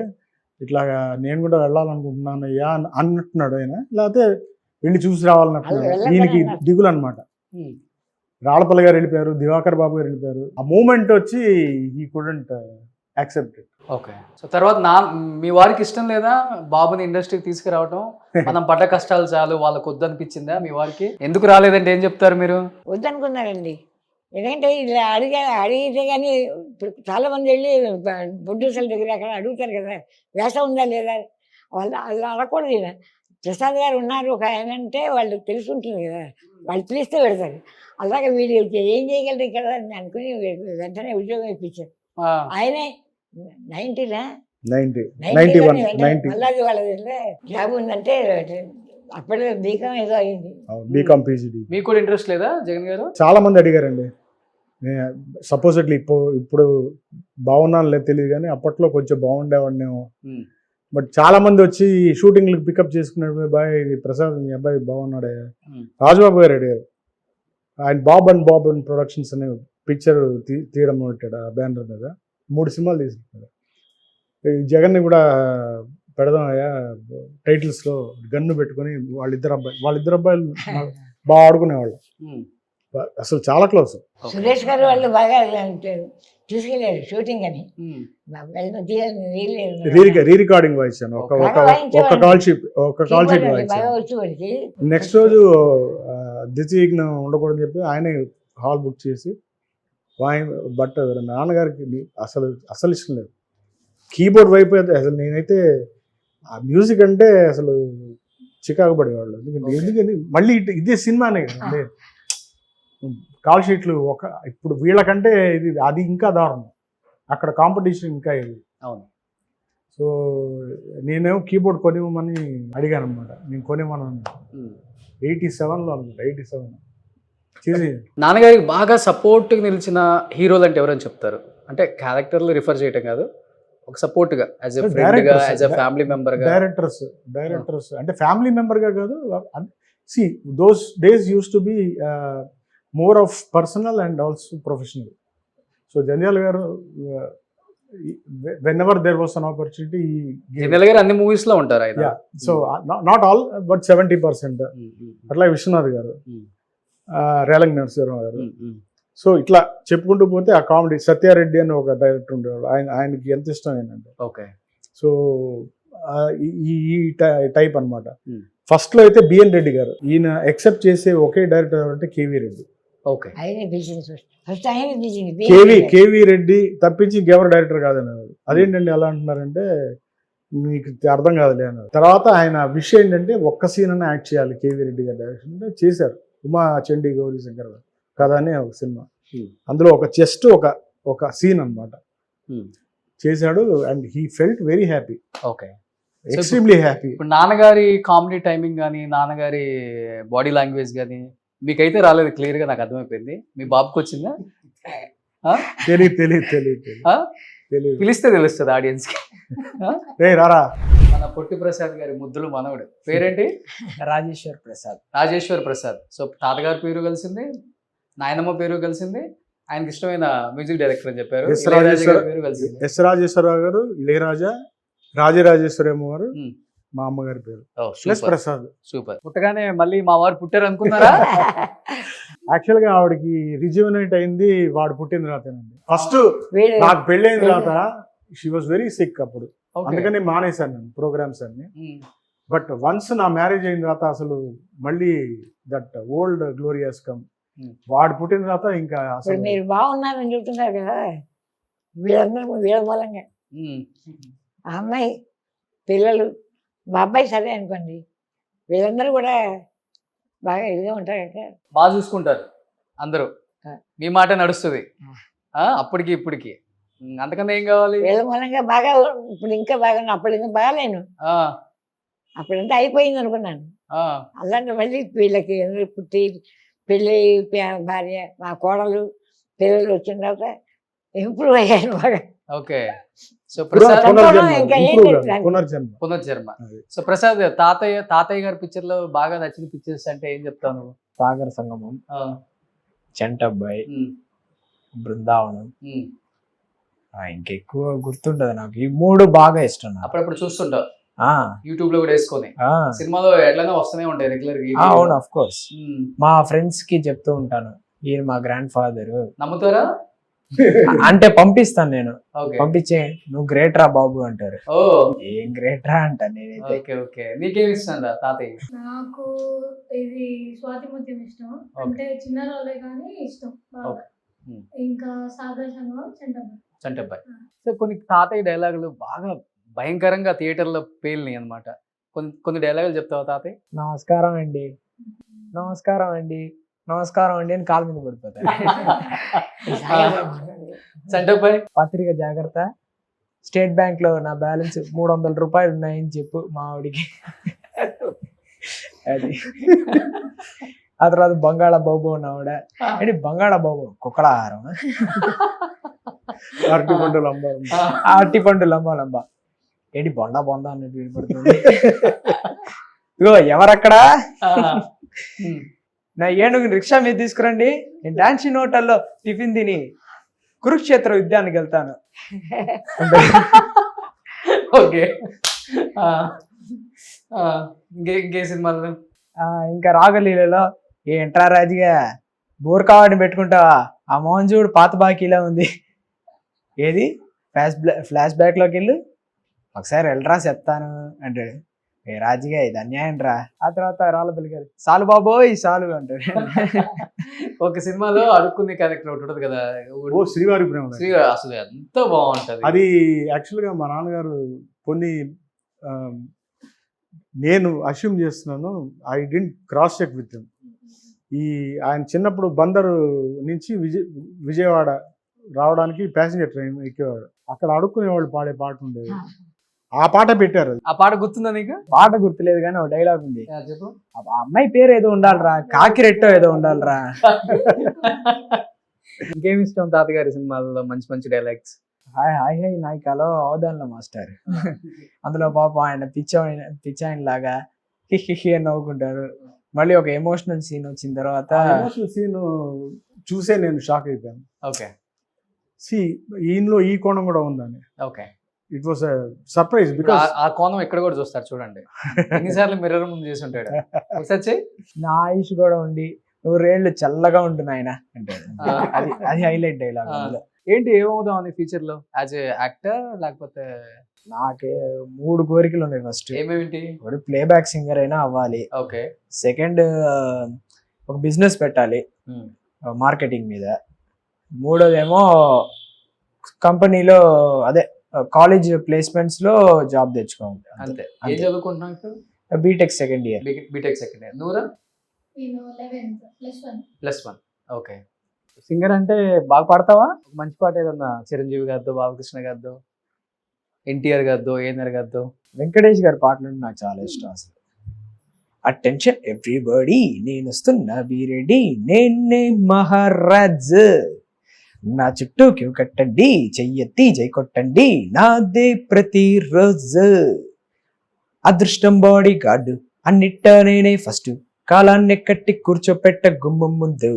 ఇట్లాగా నేను కూడా వెళ్ళాలనుకుంటున్నాను అయ్యా అన్నట్టున్నాడు ఆయన. లేకపోతే వెళ్ళి చూసి రావాలన్నట్టున్నాడు. దీనికి దిగులు అనమాట. రాళ్ళపల్లి గారు వెళ్ళిపోయారు, దివాకర్ బాబు గారు వెళ్ళిపోయారు. ఆ మూమెంట్ వచ్చి he couldn't accept it. Okay. So తర్వాత మీ వారికి ఇష్టం లేదా బాబుని ఇండస్ట్రీకి తీసుకురావటం? మనం పడ్డ కష్టాలు చాలు, వాళ్ళకు వద్దనిపించిందా మీ వారికి? ఎందుకు రాలేదంటే ఏం చెప్తారు మీరు? వద్దనుకున్నారండి. ఎందుకంటే ఇలా అడిగితే కానీ ఇప్పుడు చాలామంది వెళ్ళి ప్రొడ్యూసర్ల దగ్గర అక్కడ అడుగుతారు కదా, వేషం ఉందా లేదా. వాళ్ళు అడగకూడదు. ఈయన ప్రసాద్ గారు ఉన్నారు ఒక ఆయన అంటే వాళ్ళు తెలుసుంటుంది కదా, వాళ్ళు పిలిస్తే పెడతారు. అలాగే వీళ్ళు ఏం చేయగలరు ఇక్కడ అని అనుకుని వెంటనే ఉద్యోగం ఇప్పించారు. ఆయనే 90 మళ్ళీ వాళ్ళ జాబ్ ఉందంటే అప్పుడే బీకామ్ ఏదో అయింది. BCom PGD. మీకు కూడా ఇంట్రెస్ట్ లేదా జగన్ గారు? చాలా మంది అడిగారండి. సపోజిట్లీ ఇప్పుడు బాగున్నాను లేదు తెలియదు కానీ అప్పట్లో కొంచెం బాగుండేవాడినేమో. బట్ చాలా మంది వచ్చి షూటింగ్లకు పికప్ చేసుకున్నాడు. బాయ్ ప్రసాద్ మీ అబ్బాయి బాగున్నాడే. రాజుబాబు గారు అడిగారు. ఆయన బాబ్ అండ్ ప్రొడక్షన్స్ అనే పిక్చర్ తీయడం పెట్టాడు ఆ బ్యానర్ మీద. 3 సినిమాలు తీసుకుంటాడు. జగన్ని కూడా పెడదాం అయ్యా టైటిల్స్లో గన్ను పెట్టుకొని వాళ్ళిద్దరు అబ్బాయిలు బాగా ఆడుకునేవాళ్ళు. అసలు చాలా క్లోజ్. సురేష్ గారు వాళ్ళు బాగా తీసుకెళ్ళారు షూటింగ్ అని. రీ రికార్డింగ్ వాయించాను. ఒక కాల్ షీట్ వాయించాను. నెక్స్ట్ రోజు ద్వితీయజ్ఞం ఉండకూడదని చెప్పి ఆయనే హాల్ బుక్ చేసి బట్ నాన్నగారికి అసలు ఇష్టం లేదు. కీబోర్డ్ వైపు అసలు నేనైతే ఆ మ్యూజిక్ అంటే అసలు చికాకు పడేవాళ్ళు. ఎందుకని మళ్ళీ ఇదే సినిమానే కదండి. కాల్ షీట్లు ఇప్పుడు వీళ్ళకంటే అది ఇంకా దారుణం. అక్కడ కాంపిటీషన్ ఇంకా ఇది. అవును. సో నేనేమో కీబోర్డ్ కొనివ్వమని అడిగాను అనమాట. నేను కొనివ్వమని 87లో అనుకుంటా, 87 చేసి. నాన్నగారికి బాగా సపోర్ట్గా నిలిచిన హీరోలు అంటే ఎవరని చెప్తారు? అంటే క్యారెక్టర్లు రిఫర్ చేయటం కాదు, ఒక సపోర్ట్గా యాజ్ ఎ ఫ్రెండ్గా, యాజ్ ఎ ఫ్యామిలీ మెంబర్గా. డైరెక్టర్స్ అంటే ఫ్యామిలీ మెంబర్గా కాదు. See those days use to be more of personal and also professional. So Jandhyala గారు whenever there was an opportunity, Jandhyala గారు అన్ని మూవీస్ లో ఉంటారు ఆయన. So not all but 70%. అట్లా విశ్వనాథ్ గారు, రేలంగి నరసింహరావు గారు. సో ఇట్లా చెప్పుకుంటూ పోతే ఆ కామెడీ సత్యారెడ్డి అని ఒక డైరెక్టర్ ఉండేవాడు, ఆయనకి ఎంత ఇష్టం ఏంటంటే. ఓకే. సో ఈ టైప్ అనమాట. ఫస్ట్ లో అయితే బిఎన్ రెడ్డి గారు, ఈయన ఎక్సెప్ట్ చేసే ఒకే డైరెక్టర్ అంటే KV Reddy. Okay. KV Reddy తప్పించి ఇంకెవరు డైరెక్టర్ కాదన్నారు. అదేంటండి అలా అంటున్నారంటే మీకు అర్థం కాదులే అన్నారు. తర్వాత ఆయన విషయం ఏంటంటే ఒక్క సీన్ అన్న యాక్ట్ చేయాలి కేవీ రెడ్డి గారి డైరెక్షన్ అంటే చేశారు. ఉమా చండీ గౌరీ శంకర్ కదా అనే ఒక సినిమా, అందులో ఒక జస్ట్ ఒక సీన్ అనమాట చేశాడు. And he felt very happy. Okay. Extremely happy. ఇప్పుడు నాన్నగారి కామెడీ టైమింగ్ కానీ, నాన్నగారి బాడీ లాంగ్వేజ్ కానీ మీకైతే రాలేదు, క్లియర్ గా నాకు అర్థమైపోయింది. మీ బాబుకి వచ్చిందా? తెలియదు. పిలిస్తే తెలుస్తుంది ఆడియన్స్ కి. రారా. మన పొట్టి ప్రసాద్ గారి ముద్దులు మనవడు పేరేంటి? రాజేశ్వర్ ప్రసాద్. రాజేశ్వర్ ప్రసాద్. సో తాతగారి పేరు కలిసింది, నాయనమ్మ పేరు కలిసింది, ఆయనకి ఇష్టమైన మ్యూజిక్ డైరెక్టర్ అని చెప్పారు. ఎస్ రాజేశ్వరరావు గారు, ఇళయరాజా, రాజరాజేశ్వరమ్మ గారు, మా అమ్మగారి పేరు ప్లస్ ప్రసాద్. సూపర్. పుట్టగానే మళ్ళీ మా వారు పుట్టారు అనుకున్నారా? యాక్చువల్ గా ఆవిడకి రిజ్యూనేట్ అయింది వాడు పుట్టిన తర్వాతేనండి. ఫస్ట్ నాకు పెళ్ళైన తర్వాత షీ వాజ్ వెరీ సిక్ అప్పుడు, అందుకని మానేశాను నేను ప్రోగ్రామ్స్ అన్ని. బట్ వన్స్ నా మ్యారేజ్ అయిన తర్వాత అసలు మళ్ళీ దట్ ఓల్డ్ గ్లోరియస్ కమ్. వాడు పుట్టిన తర్వాత ఇంకా అసలు మీరు బాగున్నారని చెప్తున్నారు కదా, వీళ్ళందరూ వీళ్ళ మూలంగా ఆ అమ్మాయి పిల్లలు మా అబ్బాయి సరే అనుకోండి, వీళ్ళందరూ కూడా బాగా ఇదిగా ఉంటారు కదా, బాగా చూసుకుంటారు అందరూ. మీ మాట నడుస్తుంది అప్పటికి ఇప్పటికి, అంతకన్నా ఏం కావాలి? వీళ్ళ మూలంగా బాగా ఇప్పుడు ఇంకా బాగా, అప్పుడు ఇంకా బాగాలేను, అప్పుడంతా అయిపోయింది అనుకున్నాను. అలాంటి మళ్ళీ వీళ్ళకి పుట్టి పెళ్ళి భార్య మా కోడలు పిల్లలు వచ్చిన తర్వాత ఇంప్రూవ్ అయ్యాను బాగా. ఓకే. సో ప్రసాద్ పునర్జన్మ. సో ప్రసాద్ తాతయ్య గారి పిక్చర్ లో బాగా నచ్చిన పిక్చర్స్ అంటే ఏం చెప్తాను? సాగర సంగమం, చంటబ్బాయి, బృందావనం, ఇంకెక్కువ గుర్తుంటది నాకు. ఈ మూడు బాగా ఇష్టం. అప్పుడప్పుడు చూస్తుంటావు యూట్యూబ్ లో కూడా వేసుకొని, సినిమాలో ఎట్లనే వస్తూనే ఉంటాయి రెగ్యులర్ గా. అవును, ఆఫ్ కోర్స్. మా ఫ్రెండ్స్ కి చెప్తూ ఉంటాను, ఈయన మా గ్రాండ్ ఫాదర్. నమ్ముతారా? అంటే పంపిస్తాను నేను, పంపించే నువ్వు గ్రేట్ రా బాబు అంటారు. ఏం గ్రేట్ రా అంట నేనైతే. నీకేమి ఇష్టం తాతయ్య? నాకు ఇది స్వాతి ముత్యం ఇష్టం, అంటే చిన్న రోలే కానీ ఇష్టం. ఇంకా సాగర సంగమం, చంటబ్బాయి. సో కొన్ని తాతయ్య డైలాగులు బాగా భయంకరంగా థియేటర్లో పేలినాయి అనమాట. కొన్ని డైలాగులు చెప్తావా తాతయ్య? నమస్కారం అండి, నమస్కారం అండి, నమస్కారం అండి అని కాలు మీద పడిపోతారు. చంటబ్బాయి, పత్రిక జాగ్రత్త, స్టేట్ బ్యాంక్ లో నా బ్యాలెన్స్ 300 రూపాయలు ఉన్నాయని చెప్పు మా ఆవిడికి. అది ఆ తర్వాత బంగాళ బాబు ఉన్నావిడ, ఏంటి బంగాళ బాబు కుక్కల ఆహారం, అరటి పండు లంబా ఏంటి బొండా బొందా అన్నట్టు వినపడుతుంది. ఇగో ఎవరక్కడా, నా ఏనుగు రిక్షా మీద తీసుకురండి, నేను డాన్సింగ్ హోటల్లో టిఫిన్ తిని కురుక్షేత్ర యుద్ధానికి వెళ్తాను. ఓకే. ఇంకే సినిమాలు? ఇంకా రాగలీలలో ఏంట్రా రాజుగా బోర్ కావాడిని పెట్టుకుంటావా, ఆ మోహన్ చూడు పాత బాకీలా ఉంది, ఏది ఫ్లాష్ బ్యాక్ లోకి వెళ్ళు ఒకసారి వెళ్ళరా చెప్తాను అంటాడు. ఏ రాజుగా ఇది అన్యాయం రా. ఆ తర్వాత రాళ్ళ పిల్లగారు సాలు బాబోయ్ సాలు అంటాడు. ఒక సినిమాలో అడుక్కునే క్యారెక్టర్ ఒకటి ఉంటుంది కదా, శ్రీవారి ప్రేమ, అసలు ఎంత బాగుంటది అది. యాక్చువల్గా మా నాన్నగారు కొన్ని నేను అస్యూమ్ చేస్తున్నాను, I didn't cross check with him. ఆయన చిన్నప్పుడు బందరు నుంచి విజయవాడ రావడానికి ప్యాసింజర్ ట్రైన్ ఎక్కేవాడు. అక్కడ అడుక్కునేవాళ్ళు పాడే పాట ఉండేది. ఆ పాట పెట్టారు. అది ఆ పాట గుర్తుందా నీకు? పాట గుర్తులేదు కానీ ఒక డైలాగ్ ఉంది. చెప్పు. ఆ అమ్మాయి పేరు ఏదో ఉండాలిరా, కాకిరెట్టో ఏదో ఉండాలిరా. ఇంకేమి ఇష్టం తాతగారి సినిమాల్లో మంచి మంచి డైలాగ్స్? హాయ్ హాయ్ హాయ్ నాయకాలో అవదాన్ల మాస్టర్. అందులో పాప ఆయన పిచ్చాయన లాగా హిహి అని నవ్వుకుంటారు. మళ్ళీ ఒక ఎమోషనల్ సీన్ వచ్చిన తర్వాత సీన్ చూసే నేను షాక్ అయిపోయాను. ఓకే. ఈయనలో ఈ కోణం కూడా ఉందని. Okay. It was surprise because ఆ కోణం ఇక్కడ కూడా చూస్తారు చూడండి. ఎన్నిసార్లు మిర్రర్ ముందు చేసి ఉంటాడు. ఒకసారి నా ఆయుష్ కూడా ఉండి 100 ఏళ్ళు చల్లగా ఉంటుంది ఆయన అంటే అది హైలైట్ డైలాగ్. ఏంటి ఏమవుదాం అని ఫ్యూచర్ లో యాజ్ ఏ యాక్టర్ లేకపోతే? నాకే 3 కోరికలు ఉన్నాయి. ఫస్ట్ ఏమేమిటి? ఒకటి ప్లేబ్యాక్ సింగర్ అయినా అవ్వాలి. ఓకే. సెకండ్ ఒక బిజినెస్ పెట్టాలి మార్కెటింగ్ మీద. మూడోదేమో కంపెనీలో అదే కాలేజ్ ప్లేస్మెంట్స్ లో జాబ్ తెచ్చుకోవాలి. అంతే. ఏం చదువుకుంటున్నావు ఇప్పుడు? BTech second year. BTech second year. నువ్వురా? నేను 11th +1. ఓకే. సింగర్ అంటే బాగా పాడతావా? మంచి పాట ఏదన్నా చిరంజీవి గారితో, బాలకృష్ణ గారితో, ఎన్టీఆర్ గారితో, ఏఎన్ఆర్ గారితో? వెంకటేష్ గారి పాటలు అంటే నాకు చాలా ఇష్టం అసలు. అటెన్షన్ ఎవ్రీబడి, నేను వస్తున్నా బీ రెడీ, నేనే మహారాజ్, నా చుట్టూ క్యూ కట్టండి, చెయ్యెత్తి జై కొట్టండి, నాదే ప్రతిరోజు, అదృష్టం బాడీ గార్డు, అన్నిట్ట నేనే ఫస్ట్, కాలాన్ని కట్టి కూర్చోపెట్ట గుమ్మం ముందు,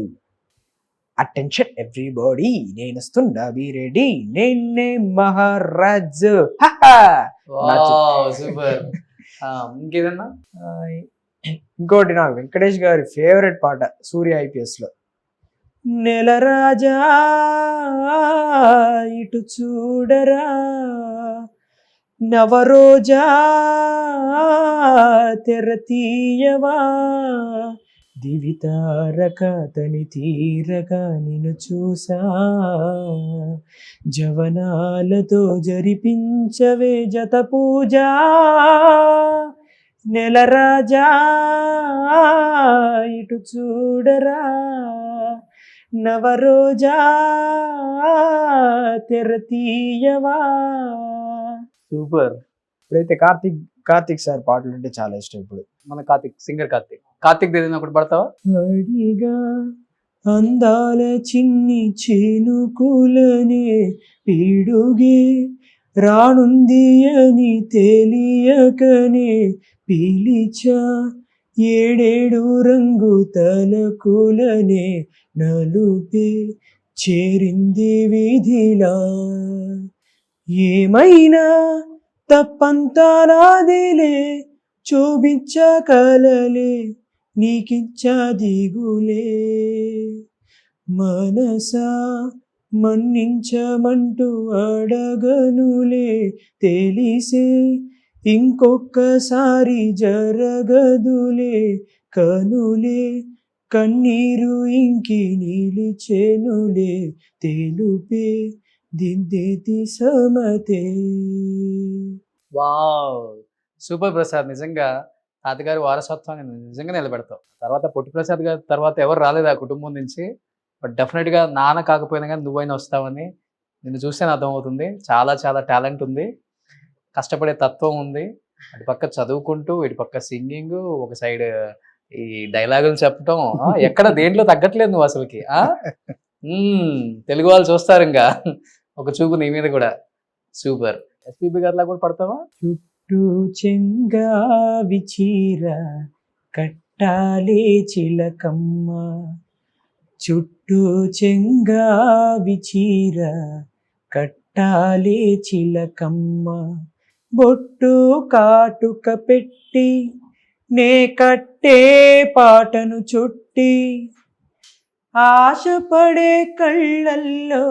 అటెన్షన్ ఎవ్రీబడి, నేను వస్తున్నా బీ రెడీ, నేనే మహారాజ్. సూపర్. ఇంకేదన్నా? ఇంకోటి నాకు వెంకటేష్ గారి ఫేవరెట్ పాట సూర్య IPS లో, నెల రాజా ఇటు చూడరా, నవరోజా తెర తీయవా, దివితారక తని తీరగా నిన్ను చూసా, జవనాలతో జరిపించవే జత పూజ, నెల రాజా ఇటు చూడరా, నవరోజా తెర తీయవా. సూపర్. ఇప్పుడైతే కార్తిక్ సార్ పాటలు అంటే చాలా ఇష్టం. ఇప్పుడు మన సింగర్ కార్తిక్ ఏదైనా ఒకటి పడతావా? అడిగా అందాల చిన్ని చినుకులనే పీడుగే రానుంది అని తెలియకనే పిలిచా, ఏడేడు రంగు తలకులనే నలుపే చేరింది విధిలా, ఏమైనా తప్పంతా నాదిలే, చూపించ కలలే నీకిచ్చ దిగులే, మనసా మన్నించమంటూ అడగనులే, తెలిసే ఇంకొక్కసారి జరగదులే, కనులే కన్నీరు ఇంకి నిలిచెనులే, తెలుపే దిద్దేతి సమతే. Wow, super Prasad. నిజంగా తాతగారి వారసత్వాన్ని నిజంగా నిలబెడతావు. తర్వాత పొట్టి ప్రసాద్ గారి తర్వాత ఎవరు రాలేదు ఆ కుటుంబం నుంచి. బట్ డెఫినెట్గా నాన్న కాకపోయినా కానీ నువ్వైనా వస్తావని నిన్ను చూస్తే అర్థమవుతుంది. చాలా చాలా టాలెంట్ ఉంది, కష్టపడే తత్వం ఉంది. అటు పక్క చదువుకుంటూ ఇటు పక్క సింగింగ్, ఒక సైడ్ ఈ డైలాగులు చెప్పటం, ఎక్కడ దేంట్లో తగ్గట్లేదు నువ్వు అసలుకి. తెలుగు వాళ్ళు చూస్తారు ఇంకా ఒక చూపు నీ మీద కూడా. సూపర్. ఎస్పీబీ గారిలా కూడా పడతావా? చుట్టూ చెంగావి చీర కట్టాలే చిలకమ్మ, చుట్టూ చెంగావి చీర కట్టాలే చిలకమ్మ, బొట్టు కాటుక పెట్టి నే కట్టే పాటను చుట్టి, ఆశపడే కళ్ళల్లో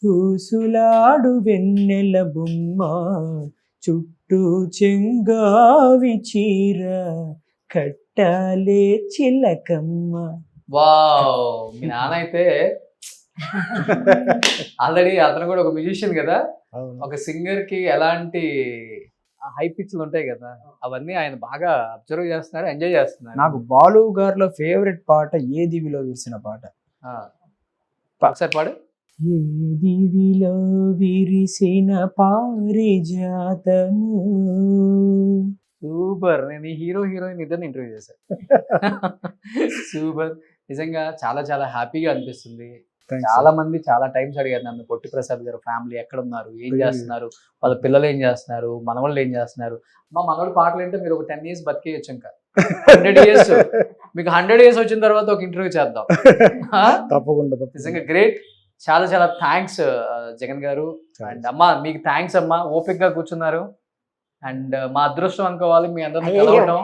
ఊసులాడు వెన్నెల బొమ్మ, చుట్టూ చెంగావి చీర కట్టాలే చిలకమ్మ. వావ్, మీ నాన్న అయితే ఆల్రెడీ అతను కూడా ఒక మ్యూజిషియన్ కదా. ఒక సింగర్ కి ఎలాంటి హై పిచ్లు ఉంటాయి కదా, అవన్నీ ఆయన బాగా అబ్జర్వ్ చేస్తున్నారు, ఎంజాయ్ చేస్తున్నారు. నాకు బాలు గారిలో ఫేవరెట్ పాట ఏ దివిలో విరిసిన పాట. ఒకసారి పాడు. ఏ దివిలో విరిసిన పారిజాతము. సూపర్. నేను ఈ హీరోయిన్ ఇద్దరిని ఇంటర్వ్యూ చేశాను. సూపర్. నిజంగా చాలా చాలా హ్యాపీగా అనిపిస్తుంది. చాలా మంది చాలా టైమ్స్ అడిగారు నన్ను, పొట్టి ప్రసాద్ గారు ఫ్యామిలీ ఎక్కడ ఉన్నారు, ఏం చేస్తున్నారు, వాళ్ళ పిల్లలు ఏం చేస్తున్నారు, మనవాళ్ళు ఏం చేస్తున్నారు. మా మనవాడు పాటలు అంటే మీరు ఒక 10 years బతికేయచ్చు, ఇంకా 100 years. మీకు 100 years వచ్చిన తర్వాత ఒక ఇంటర్వ్యూ చేద్దాం. తప్పకుండా నిజంగా గ్రేట్. చాలా చాలా థ్యాంక్స్ జగన్ గారు. అండ్ అమ్మా మీకు థ్యాంక్స్ అమ్మా, ఓపిక గా కూర్చున్నారు. అండ్ మా అదృష్టం అనుకోవాలి మీ అందరిని కలవడం.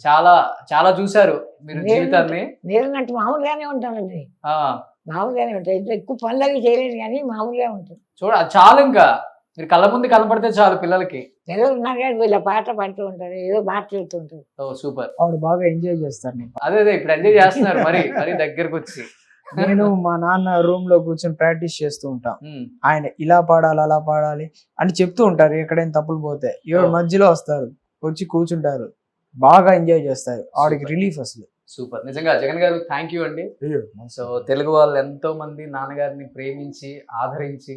చాలా చాలా చూసారు మీరు జీవితాన్ని. నేనన్నట్టు మామూలుగానే ఉంటానండి, మామూలుగానే ఉంటాయి. ఎక్కువ పనులవి చేయలేదు కానీ మామూలుగా ఉంటుంది. చూడ చాలు, ఇంకా మీరు కళ్ళ ముందు కనపడితే చాలు పిల్లలకి. పిల్లలు ఉన్నారు కానీ వీళ్ళ పాట పాడుతూ ఉంటారు, ఏదో మాట చెబుతుంటారు. ఓ సూపర్. ఆవిడ బాగా ఎంజాయ్ చేస్తారు. అదే ఇప్పుడు ఎంజాయ్ చేస్తున్నారు మరి మరి దగ్గరకు వచ్చి. నేను మా నాన్న రూమ్ లో కూర్చొని ప్రాక్టీస్ చేస్తూ ఉంటాం. ఆయన ఇలా పాడాలి అలా పాడాలి అని చెప్తూ ఉంటారు. ఎక్కడైనా తప్పులు పోతే ఎవరు మధ్యలో వస్తారు, వచ్చి కూర్చుంటారు, బాగా ఎంజాయ్ చేస్తారు. ఆవిడకి రిలీఫ్ అసలు. సూపర్. నిజంగా జగన్ గారు థ్యాంక్ యూ అండి. సో తెలుగు వాళ్ళు ఎంతో మంది నాన్నగారిని ప్రేమించి ఆదరించి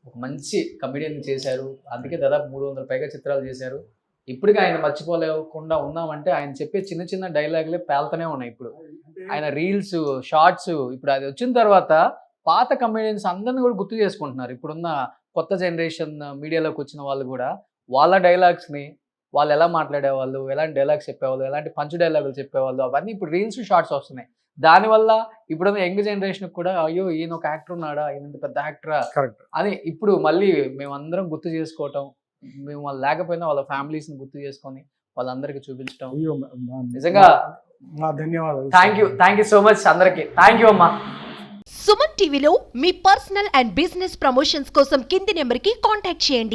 ఒక మంచి కమెడియన్ చేశారు. అందుకే దాదాపు 300 పైగా చిత్రాలు చేశారు. ఇప్పటికీ ఆయన మర్చిపోలేకుండా ఉన్నామంటే ఆయన చెప్పే చిన్న చిన్న డైలాగులే పేలుతూనే ఉన్నాయి. ఇప్పుడు ఆయన రీల్స్, షార్ట్స్, ఇప్పుడు అది వచ్చిన తర్వాత పాత కమెడియన్స్ అందరిని కూడా గుర్తు చేసుకుంటున్నారు. ఇప్పుడున్న కొత్త జనరేషన్ మీడియాలోకి వచ్చిన వాళ్ళు కూడా వాళ్ళ డైలాగ్స్ని, వాళ్ళు ఎలా మాట్లాడేవాళ్ళు, ఎలాంటి డైలాగ్స్ చెప్పేవాళ్ళు, ఎలాంటి పంచ్ డైలాగులు చెప్పేవాళ్ళు, అవన్నీ ఇప్పుడు రీల్స్, షార్ట్స్ వస్తున్నాయి. దానివల్ల ఇప్పుడున్న యంగ్ జనరేషన్ కూడా అయ్యో ఈయన ఒక యాక్టర్ ఉన్నాడా, ఈయన పెద్ద యాక్టరా అని ఇప్పుడు మళ్ళీ మేమందరం గుర్తు చేసుకోవటం, మేము వాళ్ళు లేకపోయినా వాళ్ళ ఫ్యామిలీస్ని గుర్తు చేసుకొని వాళ్ళందరికీ చూపించడం నిజంగా ధన్యవాదాలు. థ్యాంక్ యూ సో మచ్ అందరికి. థ్యాంక్ యూ అమ్మా. సుమన్ టీవీలో మీ పర్సనల్ అండ్ బిజినెస్ ప్రమోషన్స్ కోసం కింది నెంబర్కి కాంటాక్ట్ చేయండి.